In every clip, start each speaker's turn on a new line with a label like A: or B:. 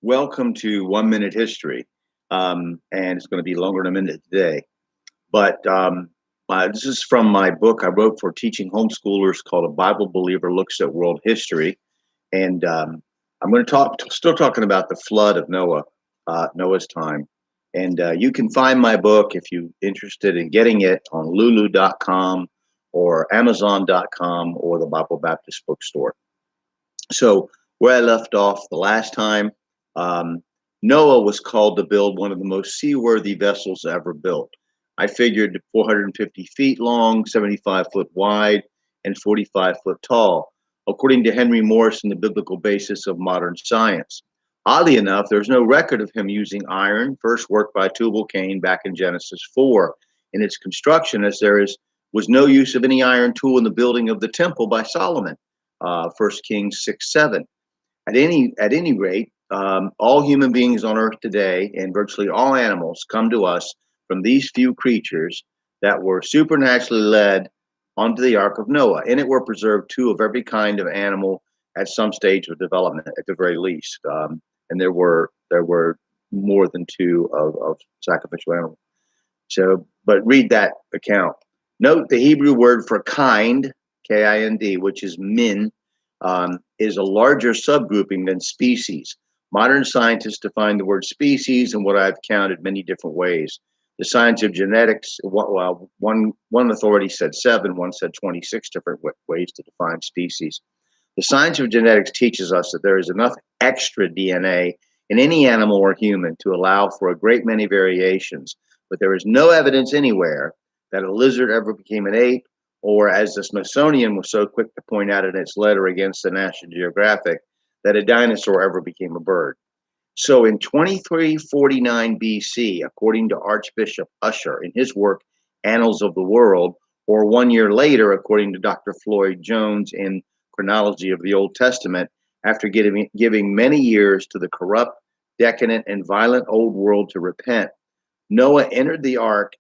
A: Welcome to 1 Minute History. And it's going to be longer than a minute today. But this is from my book I wrote for teaching homeschoolers called A Bible Believer Looks at World History. And I'm going to still talking about the flood of Noah, Noah's time. And you can find my book if you're interested in getting it on lulu.com or amazon.com or the Bible Baptist bookstore. So where I left off the last time, um, Noah was called to build one of the most seaworthy vessels ever built. I figured 450 feet long, 75-foot wide, and 45-foot tall, according to Henry Morrison, the biblical basis of modern science. Oddly enough, there's no record of him using iron, first worked by Tubal-Cain back in Genesis 4, in its construction, as was no use of any iron tool in the building of the temple by Solomon, 1 Kings 6:7. At any rate, all human beings on earth today and virtually all animals come to us from these few creatures that were supernaturally led onto the Ark of Noah. In it were preserved two of every kind of animal at some stage of development, at the very least. And there were more than two of sacrificial animals. So, but read that account. Note the Hebrew word for kind, K-I-N-D, which is min, is a larger subgrouping than species. Modern scientists define the word species in what I've counted many different ways. The science of genetics, well, one authority said 7, one said 26 different ways to define species. The science of genetics teaches us that there is enough extra DNA in any animal or human to allow for a great many variations, but there is no evidence anywhere that a lizard ever became an ape, or as the Smithsonian was so quick to point out in its letter against the National Geographic, that a dinosaur ever became a bird. So in 2349 BC, according to Archbishop Usher in his work Annals of the World, or 1 year later, according to Dr. Floyd Jones in Chronology of the Old Testament, after giving many years to the corrupt, decadent, and violent old world to repent, Noah entered the ark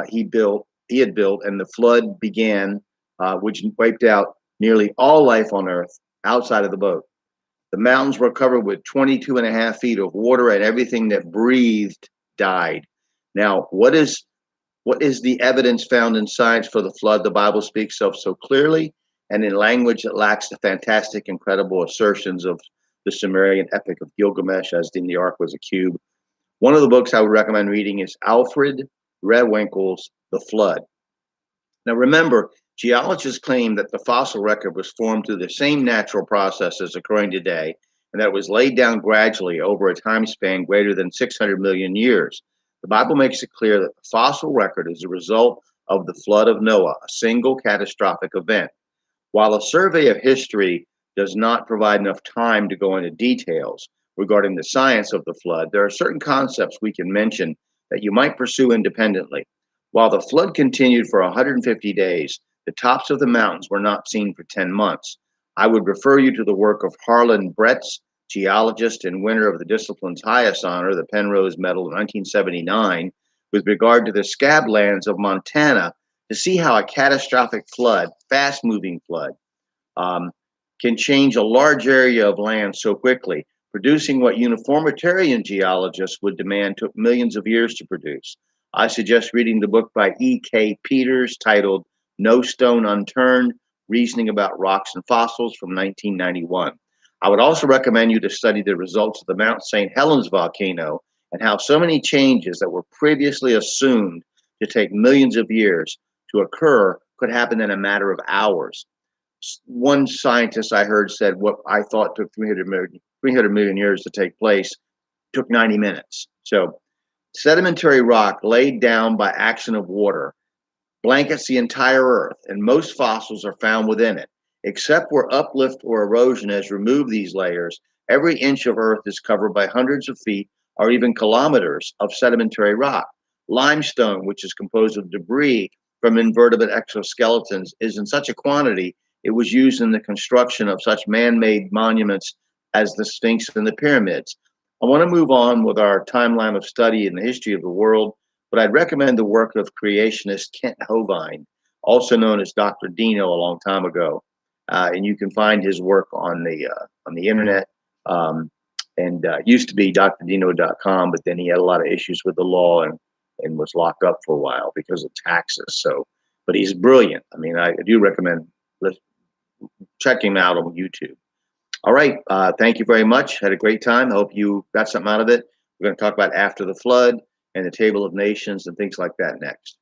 A: he had built, and the flood began, which wiped out nearly all life on earth outside of the boat. The mountains were covered with 22 and a half feet of water, and everything that breathed died. Now, what is the evidence found in science for the flood the Bible speaks of so clearly and in language that lacks the fantastic, incredible assertions of the Sumerian epic of Gilgamesh, as in the ark was a cube? One of the books I would recommend reading is Alfred Redwinkle's The Flood. Now remember, geologists claim that the fossil record was formed through the same natural processes occurring today, and that it was laid down gradually over a time span greater than 600 million years. The Bible makes it clear that the fossil record is a result of the flood of Noah, a single catastrophic event. While a survey of history does not provide enough time to go into details regarding the science of the flood, there are certain concepts we can mention that you might pursue independently. While the flood continued for 150 days, the tops of the mountains were not seen for 10 months. I would refer you to the work of Harlan Bretz, geologist and winner of the discipline's highest honor, the Penrose Medal in 1979, with regard to the scablands of Montana, to see how a catastrophic flood, fast-moving flood, can change a large area of land so quickly, producing what uniformitarian geologists would demand took millions of years to produce. I suggest reading the book by E.K. Peters titled No Stone Unturned, Reasoning About Rocks and Fossils from 1991. I would also recommend you to study the results of the Mount St. Helens volcano and how so many changes that were previously assumed to take millions of years to occur could happen in a matter of hours. One scientist I heard said what I thought took 300 million years to take place took 90 minutes. So sedimentary rock laid down by action of water blankets the entire earth, and most fossils are found within it. Except where uplift or erosion has removed these layers, every inch of earth is covered by hundreds of feet or even kilometers of sedimentary rock. Limestone, which is composed of debris from invertebrate exoskeletons, is in such a quantity it was used in the construction of such man-made monuments as the Sphinx and the pyramids. I want to move on with our timeline of study in the history of the world, but I'd recommend the work of creationist Kent Hovind, also known as Dr. Dino, a long time ago. And you can find his work on the internet. and used to be drdino.com, but then he had a lot of issues with the law and was locked up for a while because of taxes. So, but he's brilliant. I mean, I do recommend check him out on YouTube. All right. Thank you very much. Had a great time. I hope you got something out of it. We're going to talk about after the flood and the table of nations and things like that next.